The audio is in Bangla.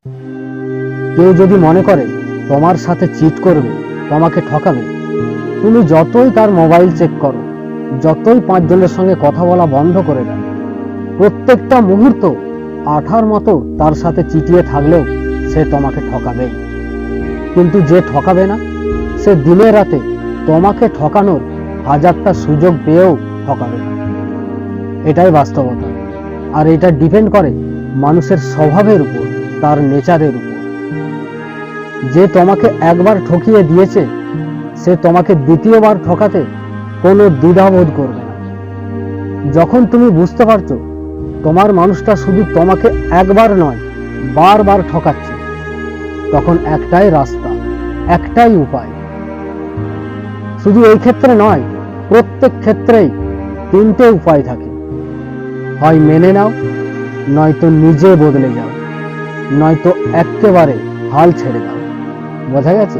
কেউ যদি মনে করে তোমার সাথে চিট করবে, তোমাকে ঠকাবে, তুমি যতই তার মোবাইল চেক করো, যতই 5 জনের সঙ্গে কথা বলা বন্ধ করে দাও, প্রত্যেকটা মুহূর্ত আঠার মতো তার সাথে চিটিয়ে থাকলেও সে তোমাকে ঠকাবেই। কিন্তু যে ঠকাবে না, সে দিনে রাতে তোমাকে ঠকানোর 1000টা সুযোগ পেয়েও ঠকাবে না। এটাই বাস্তবতা। আর এটা ডিপেন্ড করে মানুষের স্বভাবের উপর, তার নেচারের উপর। যে তোমাকে একবার ঠকিয়ে দিয়েছে, সে তোমাকে দ্বিতীয়বার ঠকাতে কোনো দ্বিধাবোধ করবে না। যখন তুমি বুঝতে পারছো তোমার মানুষটা শুধু তোমাকে একবার নয়, বারবার ঠকাচ্ছে, তখন একটাই রাস্তা, একটাই উপায়। শুধু এই ক্ষেত্রে নয়, প্রত্যেক ক্ষেত্রেই 3টে উপায় থাকে। হয় মেনে নাও, নয়তো নিজে বদলে যাও, নয়তো একেবারে হাল ছেড়ে দাও। বোঝা গেছে?